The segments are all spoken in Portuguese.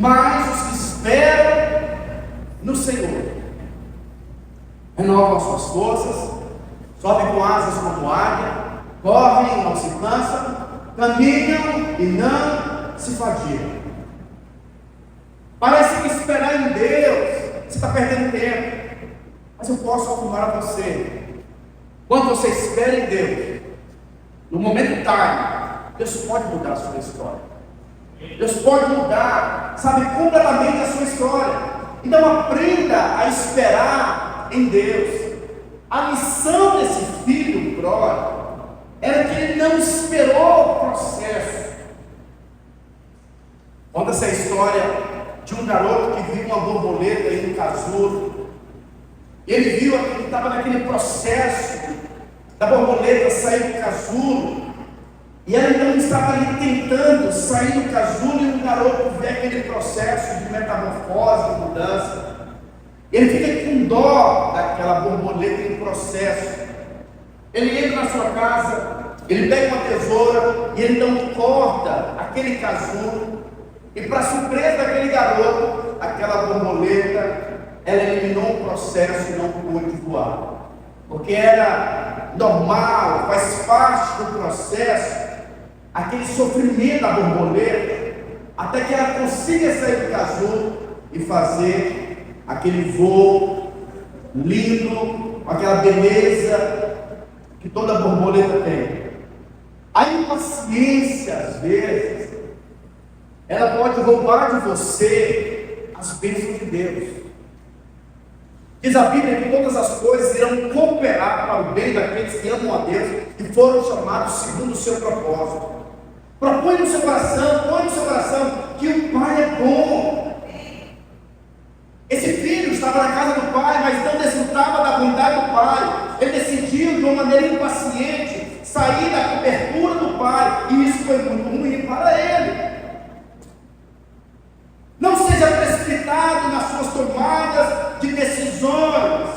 mas os que esperam no Senhor renovam suas forças, sobem com asas como águia, correm e não se cansam, caminham e não se fadigam. Parece que esperar em Deus, você está perdendo tempo, mas eu posso afirmar a você, quando você espera em Deus, no momento time, Deus pode mudar a sua história. Deus pode mudar, sabe, completamente a sua história. Então aprenda a esperar em Deus. A lição desse filho pródigo era que ele não esperou o processo. Conta essa história de um garoto que viu uma borboleta aí no casulo. Ele viu que ele estava naquele processo da borboleta sair do casulo. E ela então estava ali tentando sair do casulo, e o garoto vê aquele processo de metamorfose, de mudança. Ele fica com dó daquela borboleta em processo. Ele entra na sua casa, ele pega uma tesoura e ele então corta aquele casulo. E para surpresa daquele garoto, aquela borboleta, ela eliminou o processo e não pôde voar. Porque era normal, faz parte do processo, aquele sofrimento da borboleta, até que ela consiga sair do casulo e fazer aquele voo lindo, com aquela beleza que toda borboleta tem. A impaciência, às vezes, ela pode roubar de você as bênçãos de Deus. Diz a Bíblia que todas as coisas irão cooperar para o bem daqueles que amam a Deus e foram chamados segundo o seu propósito. Propõe no seu coração, põe no seu coração que o Pai é bom. Esse filho estava na casa do pai, mas não desfrutava da bondade do pai. Ele decidiu de uma maneira impaciente sair da cobertura do pai, e isso foi muito ruim para ele. Não seja precipitado nas suas tomadas de decisões.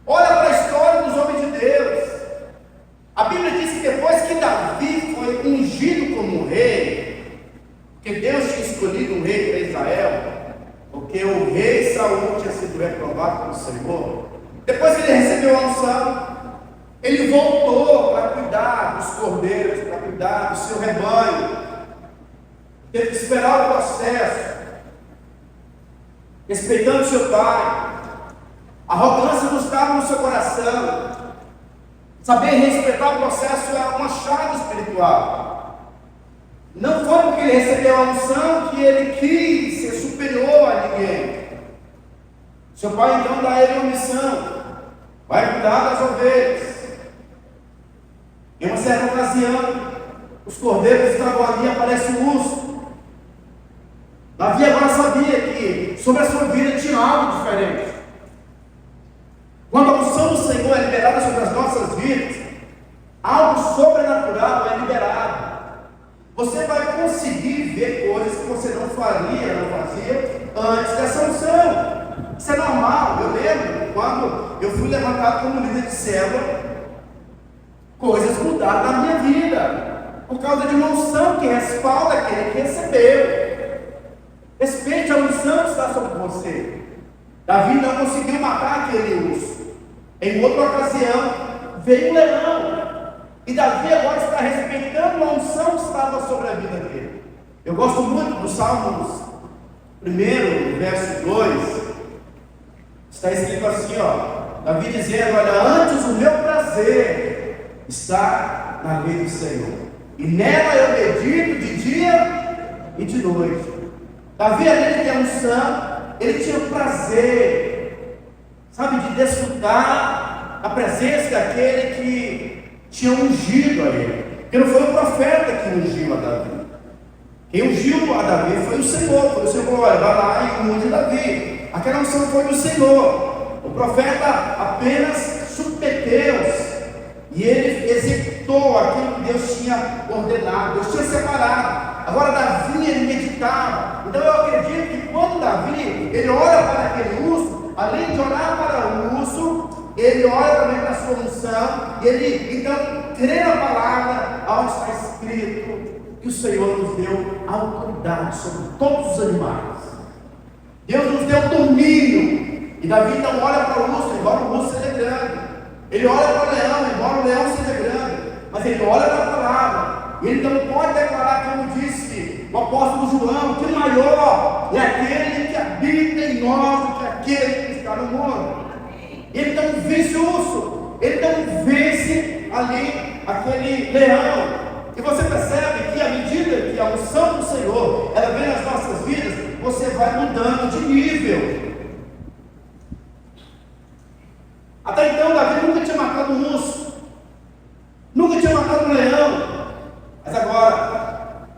Olha para a história dos homens de Deus. A Bíblia diz que depois que Davi foi ungido como rei, porque Deus tinha escolhido um rei para Israel, porque o rei Saul tinha sido reprovado pelo Senhor, depois que ele recebeu a unção, ele voltou para cuidar dos cordeiros, para cuidar do seu rebanho. Teve que esperar o processo, respeitando seu pai. A arrogância não estava no seu coração. Saber respeitar o processo é uma chave espiritual. Não foi porque ele recebeu a unção que ele quis ser superior a ninguém. Seu pai então dá a ele uma missão: vai cuidar das ovelhas. Em uma certa ocasião, os cordeiros estavam ali e aparece o urso. Davi agora sabia que sobre a sua vida tinha algo diferente. Quando a unção do Senhor é liberada sobre as nossas vidas, algo sobrenatural é liberado. Você vai conseguir ver coisas que você não faria, não fazia antes dessa unção. Isso é normal. Eu lembro quando eu fui levantado como líder de célula, coisas mudaram na minha vida por causa de uma unção que respalda aquele que recebeu. Respeite a unção que está sobre você. Davi não conseguiu matar aquele urso. Em outra ocasião, veio um leão. E Davi agora está respeitando a unção que estava sobre a vida dele. Eu gosto muito do Salmos 1, verso 2. Está escrito assim, Davi dizendo: olha, antes o meu prazer está na lei do Senhor, e nela eu medito de dia e de noite. Davi, além de ter unção, ele tinha prazer, sabe, de desfrutar a presença daquele que tinha ungido a ele. Porque não foi o profeta que ungiu a Davi. Quem ungiu a Davi foi o Senhor. Foi o Senhor: olha, vai lá e unge Davi. Aquela unção foi do Senhor. O profeta apenas submeteu-se e ele executou aquilo que Deus tinha ordenado, Deus tinha separado. Agora Davi, ele meditava. Então eu acredito que quando Davi, ele olha para aquele urso, além de olhar para o urso, ele olha também para a sua unção, e ele então crê na palavra, onde está escrito: que o Senhor nos deu autoridade sobre todos os animais. Deus nos deu domínio. E Davi então olha para o urso, embora o urso seja grande. Ele olha para o leão, embora o leão seja grande. Mas ele olha para a palavra. E ele então pode declarar, como disse o apóstolo João, que o maior é aquele que habita em nós do que aquele que está no mundo. Ele então vence o urso. Ele então vence ali aquele leão. E você percebe que à medida que a unção do Senhor ela vem nas nossas vidas, você vai mudando de nível. Até então Davi nunca tinha matado um urso, nunca tinha matado um leão. Mas agora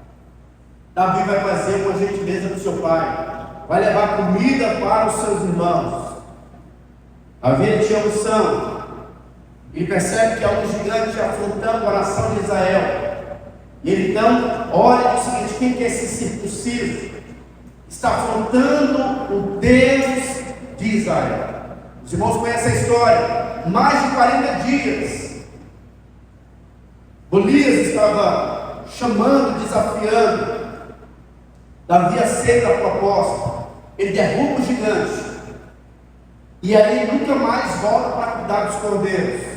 Davi vai fazer uma gentileza do seu pai, vai levar comida para os seus irmãos. Davi tinha unção. Ele percebe que há um gigante afrontando a nação de Israel. E ele então olha e diz o seguinte: quem que é esse circunciso? Está afrontando o Deus de Israel. Os irmãos conhecem a história. Mais de 40 dias Golias estava chamando, desafiando. Davi aceita a proposta. Ele derruba o gigante. E aí nunca mais volta para cuidar dos cordeiros.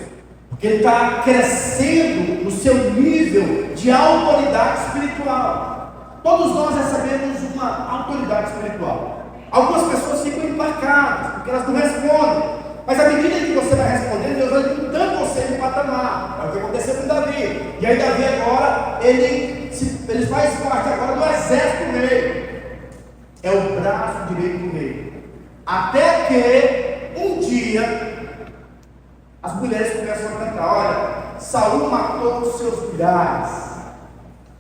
Porque ele está crescendo no seu nível de autoridade espiritual. Todos nós recebemos uma autoridade espiritual. Algumas pessoas ficam embarcadas, porque elas não respondem. Mas à medida que você vai respondendo, Deus vai limitando você no patamar. É o que aconteceu com Davi. E aí Davi agora, ele faz parte agora do exército do rei. É o braço direito do rei. Até que um dia as mulheres começam a cantar: olha, Saul matou os seus milhares,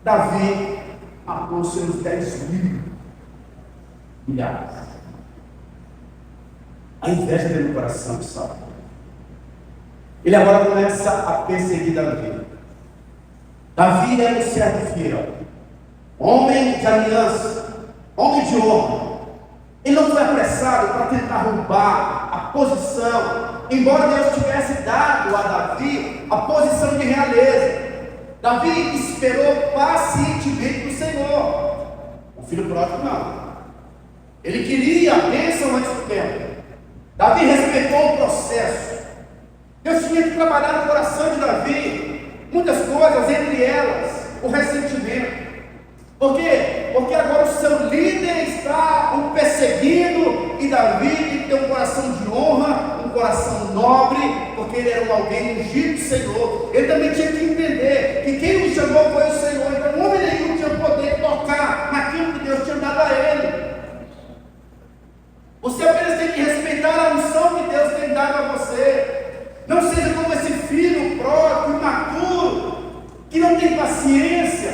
Davi matou os seus 10.000 milhares. A inveja veio no coração de Saul. Ele agora começa a perseguir Davi. Davi era um servo fiel, homem de aliança, homem de honra. Ele não foi apressado para tentar roubar a posição, embora Deus tivesse dado a Davi a posição de realeza. Davi esperou pacientemente no Senhor. O filho pródigo não. Ele queria a bênção antes do tempo. Davi respeitou o processo. Deus tinha que trabalhar no coração de Davi muitas coisas, entre elas o ressentimento. Por quê? Porque agora o seu líder está o perseguindo, e Davi tem um coração de honra, um coração nobre, porque ele era alguém ungido do Senhor. Ele também tinha que entender que quem o chamou foi o Senhor. Então homem nenhum tinha poder de tocar naquilo que Deus tinha dado a ele. Você apenas tem que respeitar a unção que Deus tem dado a você. Não seja como esse filho pródigo, imaturo, que não tem paciência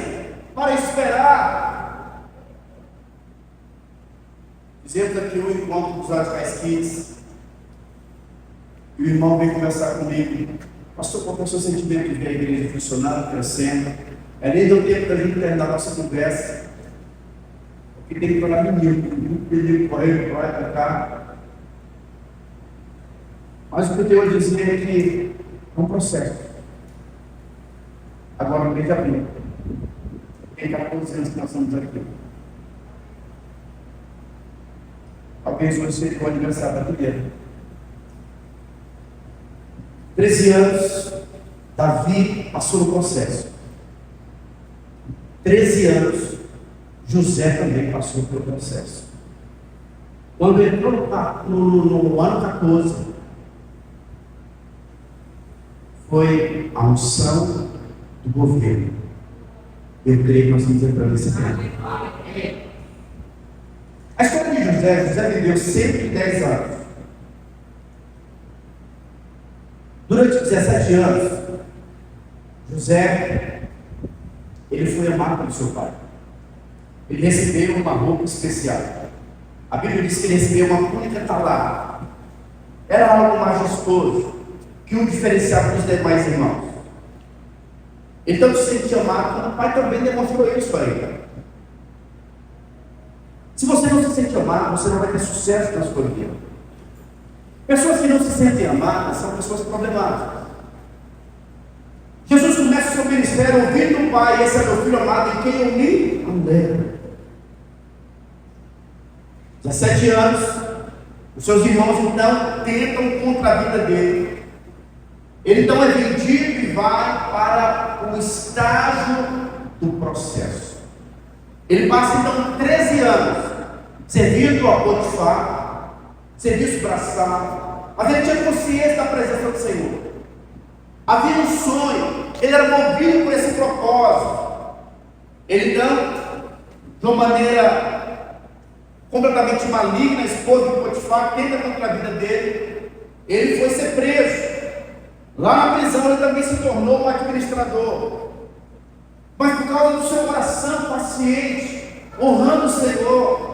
para esperar. Fizemos aqui um encontro dos Radicais Kids, e o irmão veio conversar comigo: pastor, qual é o seu sentimento de ver a igreja funcionando, crescendo? É nem deu tempo da gente terminar a nossa conversa, porque tem que falar menino, pedir correr para cá. Mas o que eu tenho a dizer é que é um processo. Agora o mês de abril, tem 14 anos que nós estamos aqui. Talvez hoje seja o aniversário da primeira. 13 anos, Davi passou no processo. 13 anos, José também passou pelo processo. Quando entrou no ano 14, foi a unção do governo. Eu creio que nós estamos entrando nesse tempo. A história de José viveu 110 anos. Durante 17 anos, José, ele foi amado pelo seu pai. Ele recebeu uma roupa especial. A Bíblia diz que ele recebeu uma túnica talada. Era algo majestoso, que o diferenciava dos demais irmãos. Então se sentia amado, como o pai também demonstrou isso para ele. Se você não se sente amado, você não vai ter sucesso na sua vida. Pessoas que não se sentem amadas são pessoas problemáticas. Jesus começa o seu ministério, ouvindo o Pai, esse é meu filho amado em quem eu me alegro. 17 anos, os seus irmãos então tentam contra a vida dele. Ele então é vendido e vai para o estágio do processo. Ele passa então 13 anos servindo a Potifar, serviço braçal, mas ele tinha consciência da presença do Senhor. Havia um sonho, ele era movido por esse propósito. Ele então, de uma maneira completamente maligna, a esposa de Potifar tenta contra a vida dele. Ele foi ser preso. Lá na prisão ele também se tornou um administrador. Mas por causa do seu coração paciente, honrando o Senhor,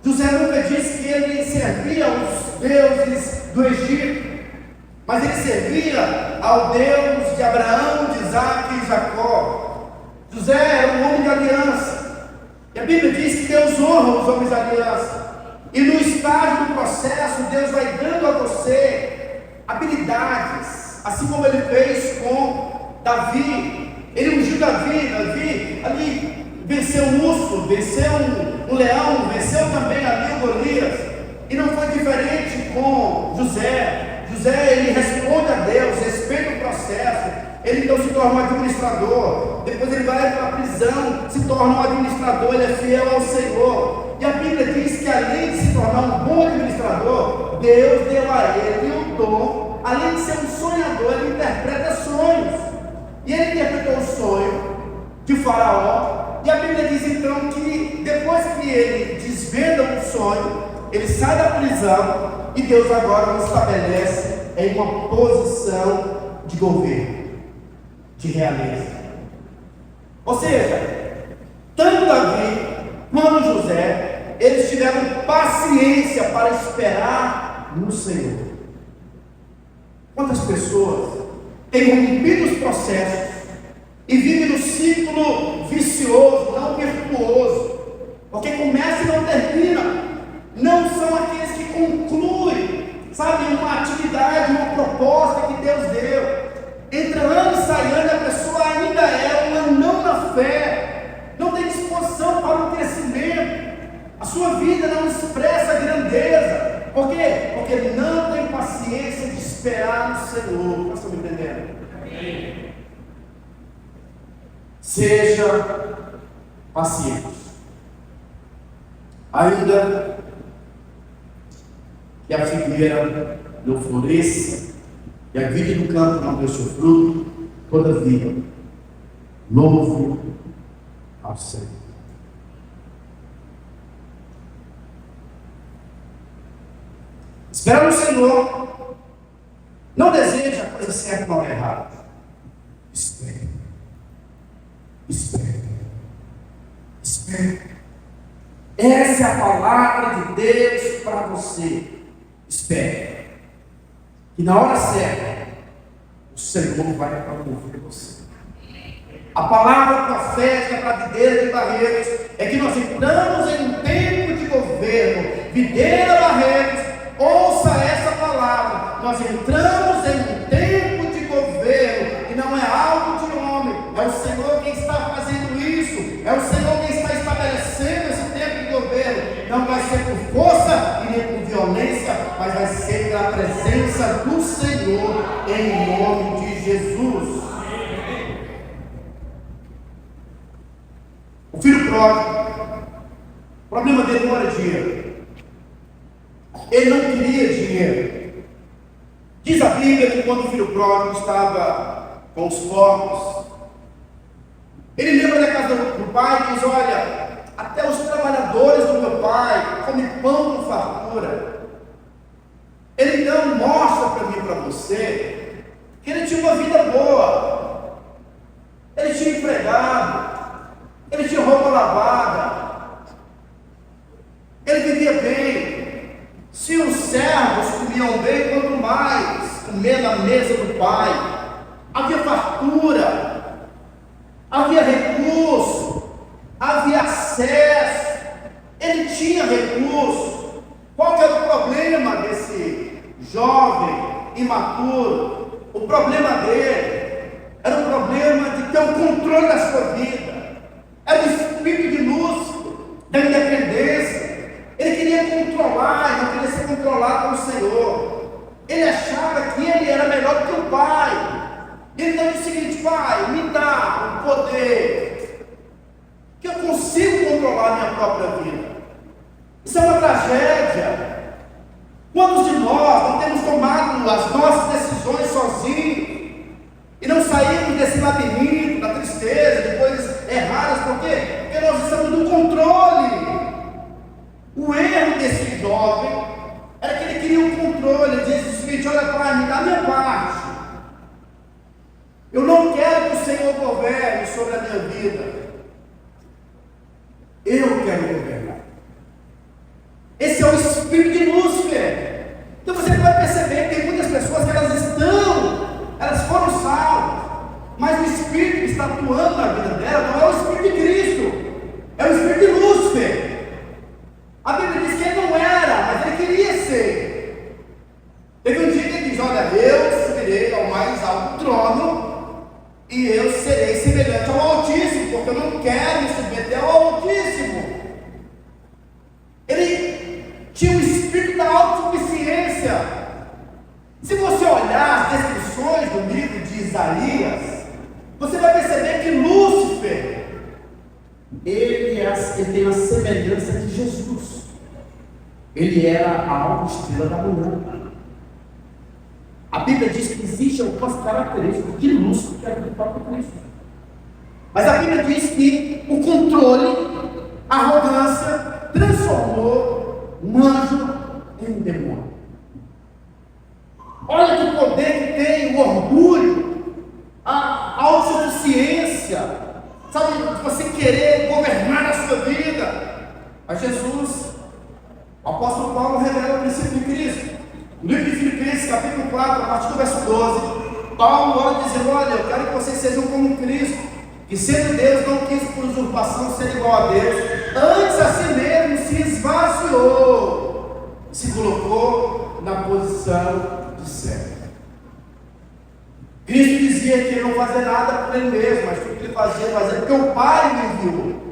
José nunca disse que ele servia aos deuses do Egito, mas ele servia ao Deus de Abraão, de Isaac e Jacó. José era um homem de aliança. E a Bíblia diz que Deus honra os homens de aliança. E no estágio do processo, Deus vai dando a você habilidades, assim como ele fez com Davi. Ele ungiu Davi ali venceu um urso, venceu um leão, venceu também ali o Golias. E não foi diferente com José. José, ele responde a Deus, respeita o processo. Ele então se torna um administrador. Depois ele vai para a prisão, se torna um administrador. Ele é fiel ao Senhor. E a Bíblia diz que além de se tornar um bom administrador, Deus deu a ele o dom, além de ser um sonhador, ele interpreta sonhos. E ele interpretou o sonho de Faraó. E a Bíblia diz então que depois que ele desvenda o sonho, ele sai da prisão e Deus agora o estabelece em uma posição de governo, de realeza. Ou seja, tanto Davi quanto José, eles tiveram paciência para esperar no Senhor. Quantas pessoas têm rompido os processos e vivem no ciclo vicioso, não virtuoso, porque começa e não termina. Não são aqueles que concluem, sabe, uma atividade, uma proposta que Deus deu. Entre ano e sai ano, a pessoa ainda é um anão na fé, não tem disposição para o crescimento, a sua vida não expressa grandeza. Por quê? Porque não tem paciência de esperar no Senhor. Vocês estão me entendendo? Amém. Seja paciente. Ainda que a figueira não floresça e a vide do campo não dê seu fruto, todavia, louve ao Senhor. Espera no Senhor. Não deseja a coisa certa na hora errada. Espere. Espere. Espere. Essa é a palavra de Deus para você. Espere. E na hora certa, o Senhor vai promover você. A palavra profética para a videira de Barreiros é que nós entramos em um tempo de governo. Videira Barreiros, ouça essa palavra. Nós entramos em um tempo de governo e não é algo de homem. É o Senhor quem está fazendo isso. É o Senhor quem está estabelecendo esse tempo de governo. Não vai ser por força e nem por violência, mas vai ser pela presença do Senhor, em nome de Jesus. O filho pródigo, o problema dele não era dinheiro. Ele não queria dinheiro. Diz a Bíblia que quando o filho pródigo estava com os porcos, ele lembra da casa do pai e diz: olha, até os trabalhadores do meu pai comem pão com fartura. Ele então mostra para mim e para você que ele tinha uma vida boa. Ele tinha empregado, ele tinha roupa lavada, ele vivia bem. Se os servos comiam bem, quanto mais comer na mesa do pai. Havia fartura, havia recurso, havia acesso. Ele tinha recurso. Qual que era o problema desse jovem imaturo? O problema dele era o problema de ter um controle da sua vida. Era o espírito de Lúcifer, da independência. Ele queria controlar, ele não queria ser controlado pelo Senhor. Ele achava que ele era melhor do que o Pai. Ele não disse o seguinte: Pai, me dá o poder, que eu consigo controlar a minha própria vida. Isso é uma tragédia. Quantos de nós não temos tomado as nossas decisões sozinhos e não saímos desse labirinto da tristeza, de coisas erradas? Por quê? Porque nós estamos no controle. O erro desse jovem era que ele queria o controle. Ele disse o seguinte: olha, Pai, me dá a minha parte. Eu não quero que o Senhor governe sobre a minha vida. Eu quero governar. Esse é o espírito de Lúcifer. Então você vai perceber que tem muitas pessoas que elas foram salvas, mas o espírito que está atuando na vida dela não é o espírito de Cristo, é o espírito de Lúcifer. A Bíblia diz que ele não era, mas ele queria ser. Teve um dia que ele diz: olha, eu subirei ao mais alto trono e eu serei semelhante ao Altíssimo, porque eu não quero me submeter ao Altíssimo. Ele tinha o espírito da autossuficiência. Se você olhar as descrições do livro de Isaías, você vai perceber que Lúcifer, ele tem a semelhança de Jesus. Ele era a alta estrela da manhã. A Bíblia diz que existem algumas características de Lúcifer que é do próprio Cristo. Mas a Bíblia diz que o controle, a arrogância, transformou um anjo em um demônio. Olha que poder que tem o orgulho, a autossuficiência, sabe, você querer governar a sua vida. Mas Jesus, o apóstolo Paulo revela o princípio de Cristo. No livro de Filipenses, capítulo 4, a partir do verso 12, Paulo ora dizendo: olha, eu quero que vocês sejam como Cristo, que sendo Deus não quis por usurpação ser igual a Deus, antes a si mesmo se esvaziou, se colocou na posição de servo. Cristo dizia que ele não fazia nada por ele mesmo, mas tudo que ele fazia porque o Pai me enviou.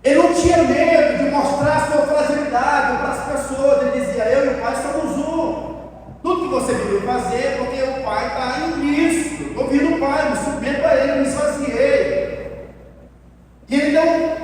Ele não tinha medo de mostrar a sua fragilidade para as pessoas. Ele dizia: eu e o Pai somos um. Tudo que você veio fazer, porque o Pai está em Cristo. Estou ouvindo o Pai, me submeto a Ele, me esvaziei. E ele então,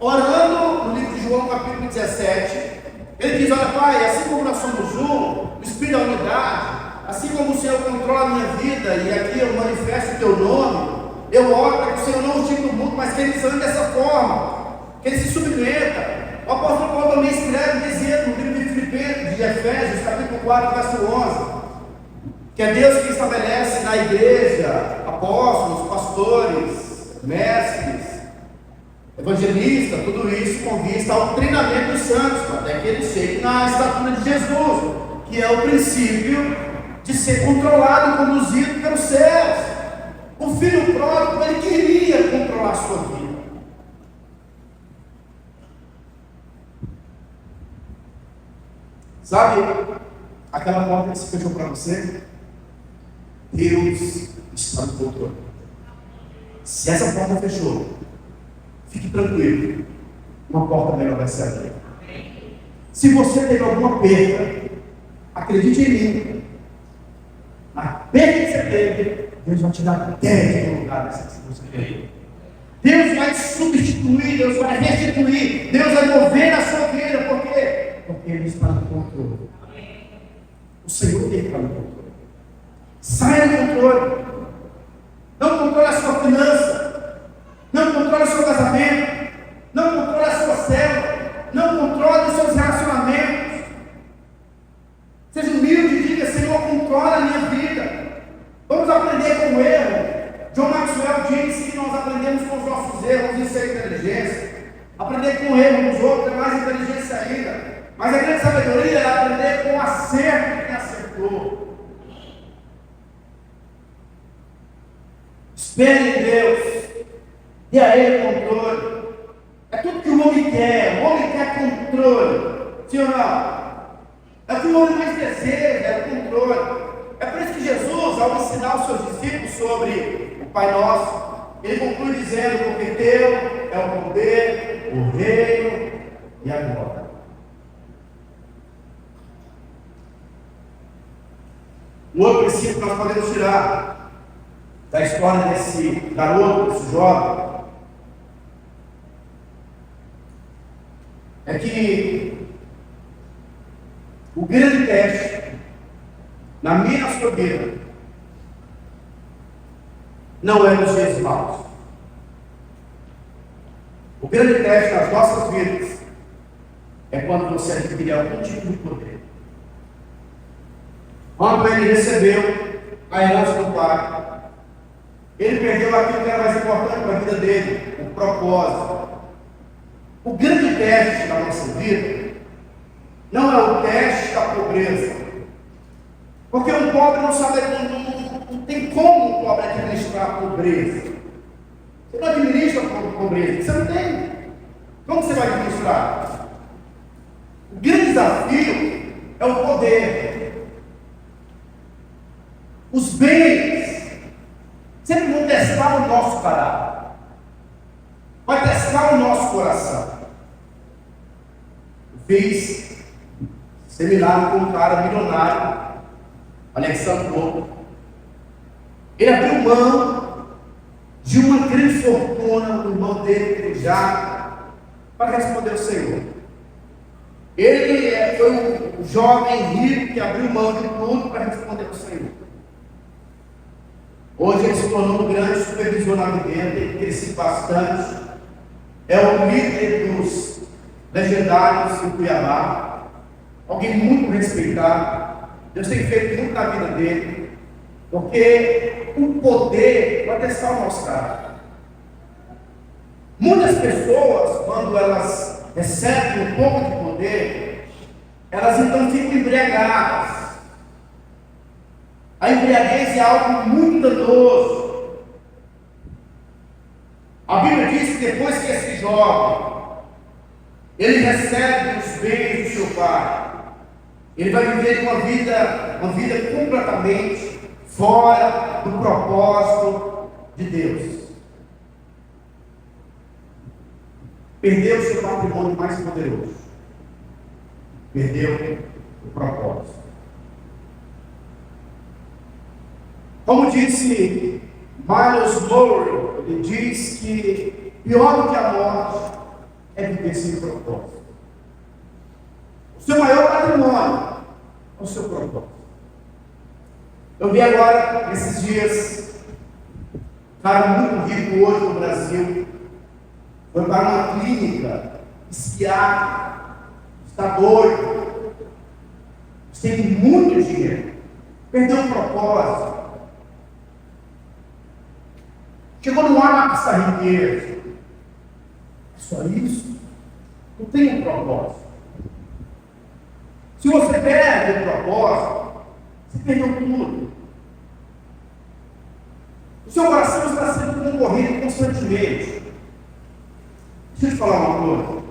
orando no livro de João, capítulo 17, ele diz: olha, Pai, assim como nós somos um, o Espírito da unidade, assim como o Senhor controla a minha vida, e aqui eu manifesto o teu nome, eu oro para que o Senhor não os tire do mundo, mas que eles andem dessa forma, que ele se submeta. O apóstolo Paulo também escreve dizendo no livro de Filipenses, de Efésios, capítulo 4, verso 11, que é Deus que estabelece na igreja apóstolos, pastores, mestres, evangelistas, tudo isso com vista ao treinamento dos santos, até que eles cheguem na estatura de Jesus, que é o princípio de ser controlado e conduzido pelos céus. O filho pródigo, ele queria controlar a sua vida. Sabe aquela porta que se fechou para você? Deus está no controle. Se essa porta fechou, fique tranquilo, uma porta melhor vai se abrir. Se você teve alguma perda, acredite em mim, na perda que você teve, Deus vai te dar 10 no lugar dessa que você teve. Deus vai te substituir, Deus vai restituir, Deus vai mover na sua vida. Por quê? Porque Ele está no controle. O Senhor tem que estar no controle. Saia do controle. Não controle a sua finança. Não controle o seu casamento. Não controle a sua célula. Não controle os seus relacionamentos. Seja humilde e diga: Senhor, controla a minha vida. Vamos aprender com o erro. John Maxwell disse que nós aprendemos com os nossos erros, isso é inteligência. Aprender com o erro dos outros é mais inteligência ainda. Mas a grande sabedoria é aprender com o acerto de quem acertou. Espere em Deus, dê a Ele controle. É tudo que o homem quer. O homem quer controle, sim ou não? É o que o homem mais deseja, é o controle. É por isso que Jesus, ao ensinar os seus discípulos sobre o Pai Nosso, ele conclui dizendo: porque teu é o poder, o reino e a glória. Um outro princípio que nós podemos tirar da história desse garoto, desse jovem, é que o grande teste na minha e na sua vida não é nos dias maus. O grande teste nas nossas vidas é quando você adquirir algum tipo de poder. Quando ele recebeu a herança do pai, ele perdeu aquilo que era mais importante para a vida dele, o propósito. O grande teste da nossa vida não é o teste da pobreza, porque um pobre não sabe, não tem como um pobre administrar a pobreza. Você não administra a pobreza, você não tem. Como você vai administrar? O grande desafio é o poder. Os bens sempre vão testar o nosso caráter, vai testar o nosso coração. Eu fiz seminário com um cara milionário, Alexandre Lobo. Ele abriu mão de uma grande fortuna, o irmão dele, já, para responder ao Senhor. Ele foi um jovem rico que abriu mão de tudo para responder ao Senhor. Hoje ele se tornou um grande supervisor na vida dele, tem crescido bastante. É o líder dos legendários em Cuiabá, alguém muito respeitado. Deus tem feito muito na vida dele, porque o poder vai testar o nosso caráter. Muitas pessoas, quando elas recebem um pouco de poder, elas então ficam embriagadas. A embriaguez é algo muito danoso. A Bíblia diz que depois que esse jovem ele recebe os bens do seu pai, ele vai viver uma vida completamente fora do propósito de Deus. Perdeu o seu patrimônio mais poderoso. Perdeu o propósito. Como disse Miles Monroe, ele diz que pior do que a morte é viver sem propósito. O seu maior patrimônio é o seu propósito. Eu vi agora, nesses dias, um cara muito rico hoje no Brasil, foi para uma clínica psiquiátrica, está doido, tem muito dinheiro, perdeu o propósito. Chegou no ápice da riqueza. É só isso? Não tem um propósito. Se você perde o propósito, você perdeu tudo. O seu coração está sendo concorrido constantemente. Deixa eu te falar uma coisa.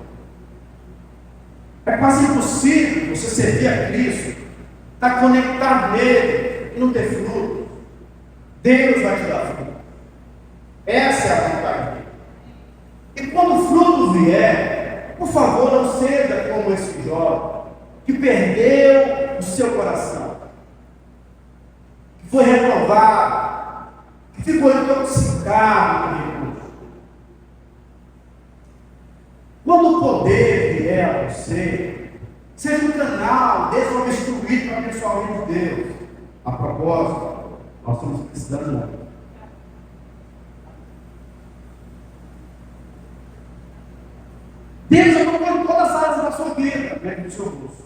É quase impossível você servir a Cristo, estar conectado nele e não ter fruto. Deus vai te dar fruto. Essa é a vontade dele. E quando o fruto vier, por favor, não seja como esse jovem que perdeu o seu coração, que foi reprovado, que ficou intoxicado com recurso. Quando o poder vier a você, seja um canal, Deus vai instruir para abençoar o reino de Deus. A propósito, nós estamos precisando muito. Deus já colocou em todas as áreas da sua vida, dentro do seu bolso.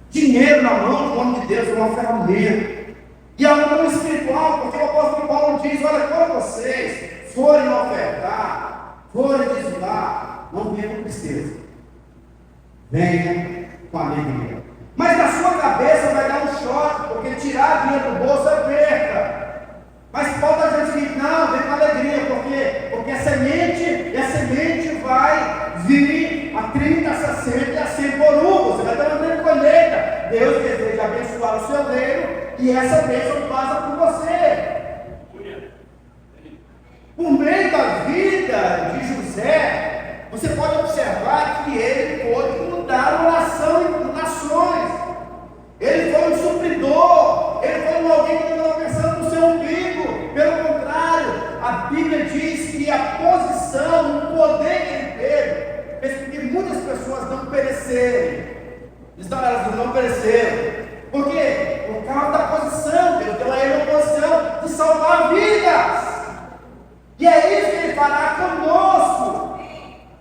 Dinheiro na mão, no nome de Deus, é uma ferramenta. E a mão espiritual, porque o apóstolo Paulo diz: olha, quando vocês forem ofertar, forem dizimar, não venham com tristeza, venham com alegria. Mas na sua cabeça vai dar um choque, porque tirar dinheiro do bolso é perda. Mas falta gente que não, vem com alegria, porque a semente vai vir a 30, a 60 e a 100 por um. Você vai ter uma grande colheita. Deus deseja abençoar o seu reino e essa bênção passa por você. Por meio da vida de José, você pode observar que ele pôde mudar a nação e nações. Ele foi um supridor, ele foi alguém que não estava pensando no seu umbigo. Pelo contrário, a Bíblia diz que a posição, o poder que ele teve, fez com que muitas pessoas não perecerem. Elas não pereceram. Por quê? Por causa da posição. Deus deu a ele a posição de salvar vidas. E é isso que ele fará conosco.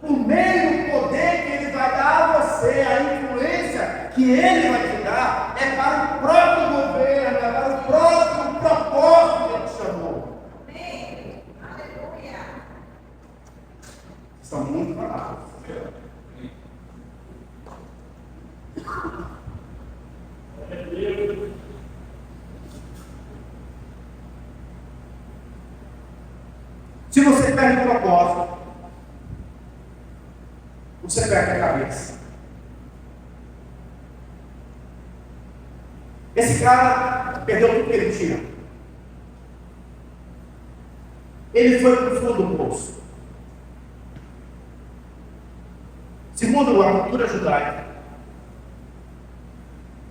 Por meio do poder que ele vai dar a você, a influência que ele vai te dar, é para o próprio governo, é para o próprio propósito que ele te chamou. Amém. Aleluia. São muito palavras. Se você perde o propósito, você perde a cabeça. Esse cara perdeu tudo que ele tinha. Ele foi para o fundo do poço. Segundo a cultura judaica,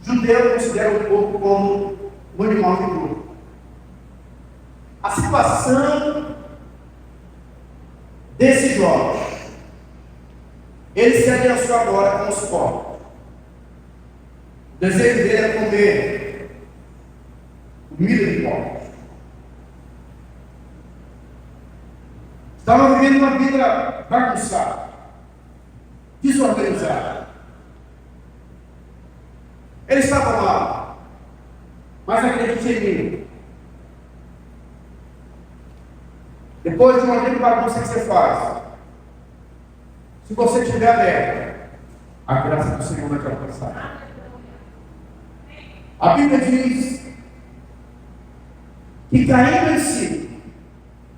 judeu considera o corpo como um animal de grupo. A situação desse jovem, ele se aliançou agora com os povos. O desejo dele é comer comida de povos. Estava vivendo uma vida bagunçada, desorganizada. Ele estava lá, mas acredite em mim. Depois de uma grande bagunça que você faz, se você estiver aberto, a graça do Senhor vai te alcançar. A Bíblia diz que caindo em si,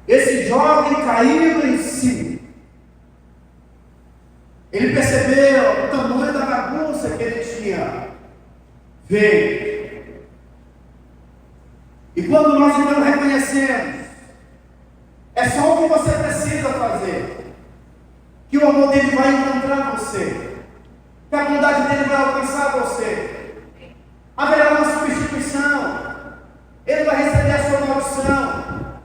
esse jovem caindo em si, ele percebeu o tamanho da bagunça que ele tinha feito. E quando nós então reconhecemos, é só o que você precisa fazer, que o amor dele vai encontrar você, que a bondade dele vai alcançar você. Haverá uma substituição, ele vai receber a sua maldição.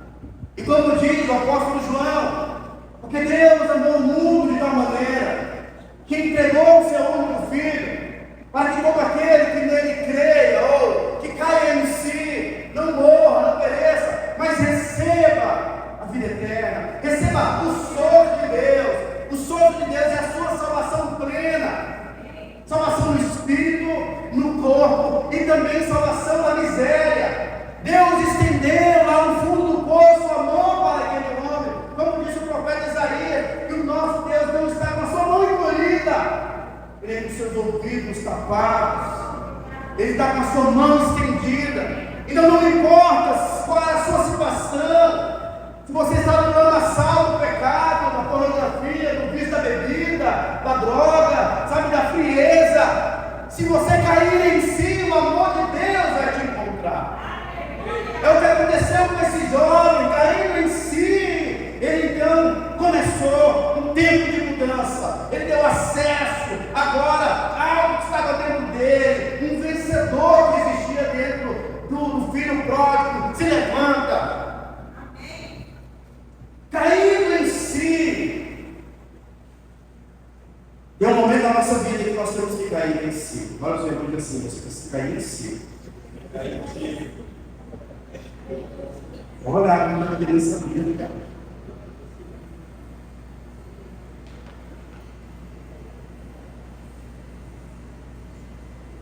E como diz o apóstolo João, porque Deus amou o mundo de tal maneira que entregou o seu único filho, para que todo aquele que nele creia ou que caia em si não morra, não pereça, mas receba a vida eterna, receba o sopro de Deus. O sopro de Deus é a sua salvação plena, salvação no espírito, no corpo e também salvação da miséria. Deus estendeu lá no fundo do poço amor para aquele homem, como disse o profeta Isaías, que o nosso Deus não está com a sua mão encolhida, ele é com seus ouvidos tapados, ele está com a sua mão estendida. Então não importa qual é a sua situação, se você está no lamaçal do pecado, da pornografia, do vício da bebida, da droga, sabe, da frieza, se você cair em si, o amor de Deus vai te encontrar. É o que aconteceu com esse jovem, caindo em si. Ele então começou um tempo de mudança, ele deu acesso agora a algo que estava dentro dele, um vencedor que existia dentro do filho pródigo, se levanta. Caindo em si. Tem um momento da nossa vida que nós temos que cair em si. Nós dizemos assim, você precisa cair em si. Cair em si. Olha, a minha criança sabia,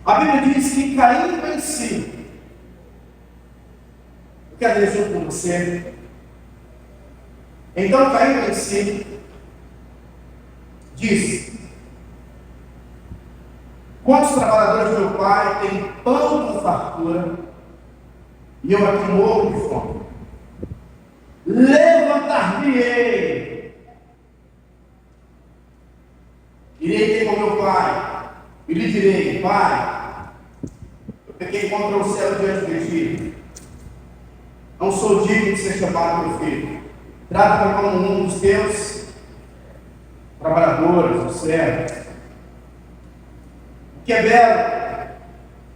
a Bíblia diz que caindo em si, eu quero ler junto com você. Então, caindo em si, diz: quantos trabalhadores do meu pai têm pão com fartura, e eu aqui morro de fome? Levantar-me-ei, irei ter com meu pai, e lhe direi: Pai, eu pequei contra o céu diante de ti, não sou digno de ser chamado meu filho. trata como um dos teus trabalhadores, os servos. O que é belo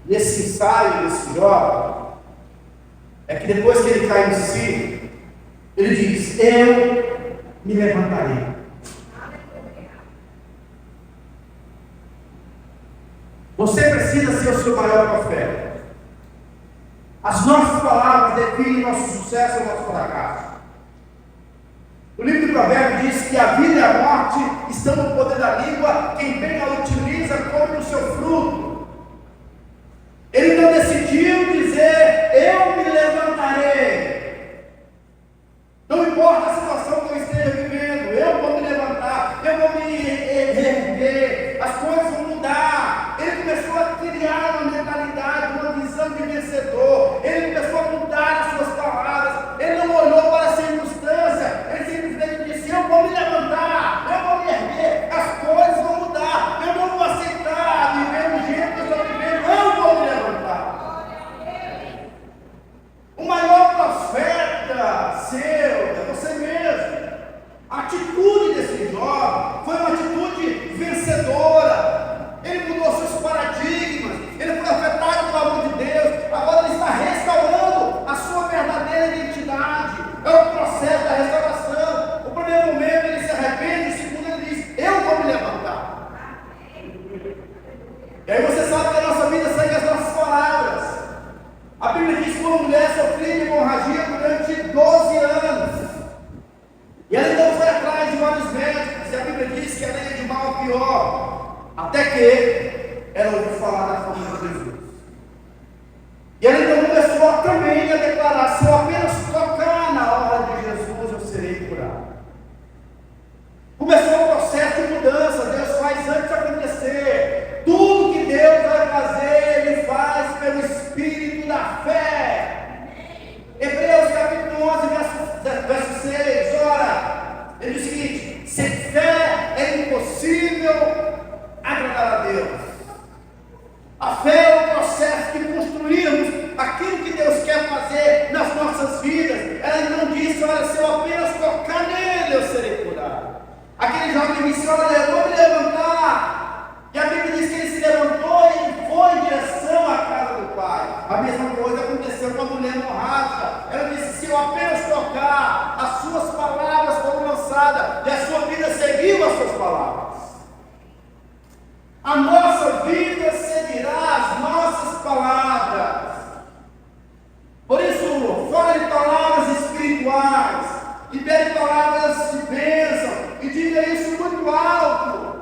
nesse ensaio desse jovem é que depois que ele cai em si, ele diz: eu me levantarei. Você precisa ser o seu maior profeta. As nossas palavras definem nosso sucesso ou nosso fracasso. O livro do Provérbios diz que a vida e a morte estão no poder da língua, quem bem a utiliza come o seu fruto. Ele então decidiu dizer: eu me levantarei. Não importa a situação que eu esteja vivendo, eu vou me levantar, eu vou me erguer, as coisas vão mudar. Ele começou a criar uma mentalidade, uma visão de vencedor. Ele começou a mudar as suas palavras. Ele não olhou para a circunstância, ele simplesmente disse: eu vou me levantar, eu vou me erguer, as coisas vão mudar, eu não vou aceitar viver do jeito que eu estou vivendo, eu vou me levantar. O maior profeta seu é você mesmo. A atitude desse jovem foi uma atitude vencedora. Ele mudou seus paradigmas, ele foi afetado pelo amor de Deus, agora ele está restaurando a sua verdadeira identidade. É o processo da restauração. O primeiro momento ele se arrepende, o segundo ele diz: eu vou me levantar. E aí você sabe que a nossa vida segue as nossas palavras. A Bíblia diz que uma mulher sofria de hemorragia durante 12 anos. E ela então foi atrás de vários médicos, e a Bíblia diz que ela ia de mal a pior. Até que ela ouviu falar da fama de Jesus. E ela então começou também a declarar: se eu apenas tocar na hora de Jesus, eu serei curado. Começou um processo de mudança. Deus faz antes de acontecer. Tudo que Deus vai fazer, Ele faz pelo Espírito da fé. Hebreus capítulo 11, verso 6, ora, ele diz o seguinte: sem fé é impossível agradar a Deus. A fé é o processo de construirmos aquilo que Deus quer fazer nas nossas vidas. Ela não disse: olha, se eu apenas tocar nele, eu serei curado. Aquele jovem disse: olha, eu vou me levantar. E a Bíblia diz que ele se levantou e foi em direção à casa do Pai. A mesma coisa aconteceu com a mulher hemorrágica. Ela disse: se eu apenas tocar, as suas palavras foram lançadas e a sua vida seguiu as suas palavras. A nossa vida seguirá as nossas palavras. Por isso, fale palavras espirituais, libere palavras de bênção e diga isso muito alto: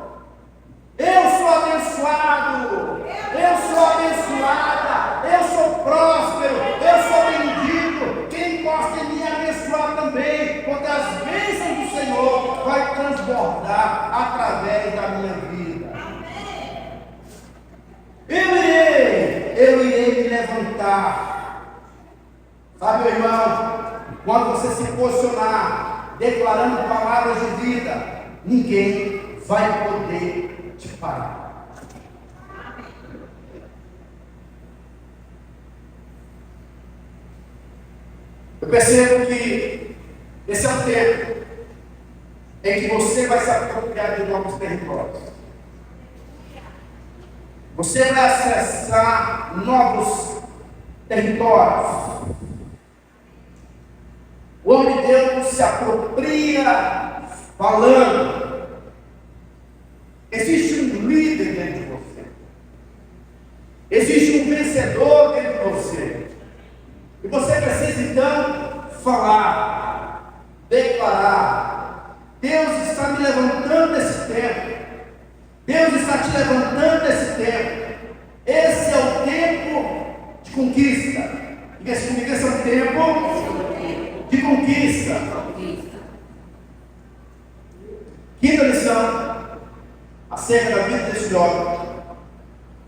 eu sou abençoado, eu sou abençoada, eu sou próspero, eu sou bendito. Quem gosta de me abençoar também, porque as bênçãos do Senhor vai transbordar através da minha vida. Eu irei me levantar. Sabe, meu irmão, quando você se posicionar, declarando palavras de vida, ninguém vai poder te parar. Eu percebo que esse é o tempo em que você vai se apropriar de novos territórios. Você vai acessar novos territórios. O homem de Deus se apropria falando. Existe um líder dentro de você. Existe um vencedor dentro de você. E você precisa então falar, declarar: Deus está me levantando esse tempo. Deus está te levantando esse tempo. Esse é o tempo de conquista. Diga assim comigo: esse é o tempo de conquista. Quinta lição acerca da vida desse jovem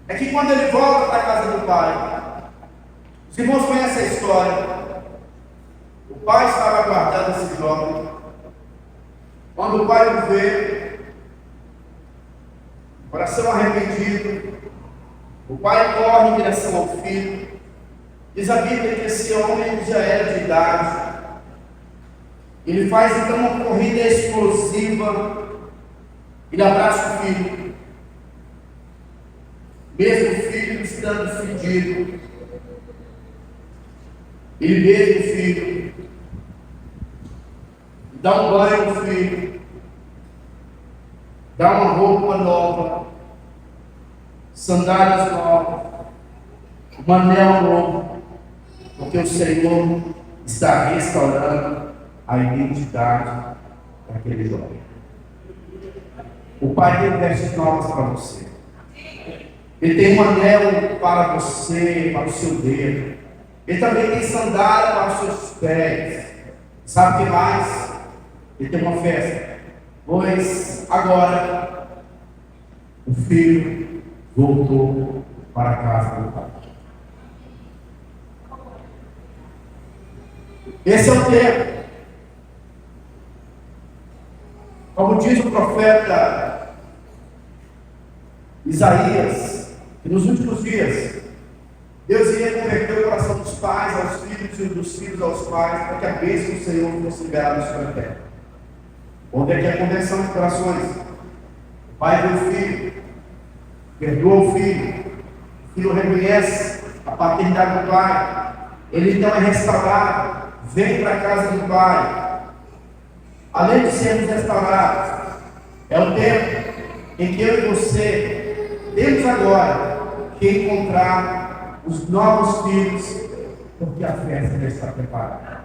é que quando ele volta para a casa do pai, os irmãos conhecem a história. O pai estava aguardando esse jovem. Quando o pai o vê, coração arrependido, o pai corre em direção ao filho. Diz a Bíblia que esse homem já era de idade. Ele faz então uma corrida explosiva. Ele abraça o filho, mesmo o filho estando fedido. Ele beija o filho, dá um banho no filho, dá uma roupa nova, sandálias novas, um anel novo, porque o Senhor está restaurando a identidade daquele jovem. O Pai tem vestes novas para você. Ele tem um anel para você, para o seu dedo. Ele também tem sandália para os seus pés. Sabe o que mais? Ele tem uma festa. Pois agora o filho voltou para a casa do pai. Esse é o tempo. Como diz o profeta Isaías, que nos últimos dias Deus iria converter o coração dos pais aos filhos e dos filhos aos pais, para que a bênção do Senhor fosse liberada sobre a terra. Onde é que é a conversão de corações? O pai vê o filho, perdoa o filho reconhece a paternidade do pai, ele então é restaurado, vem para a casa do pai. Além de sermos restaurados, é o tempo em que eu e você temos agora que encontrar os novos filhos, porque a festa já está preparada.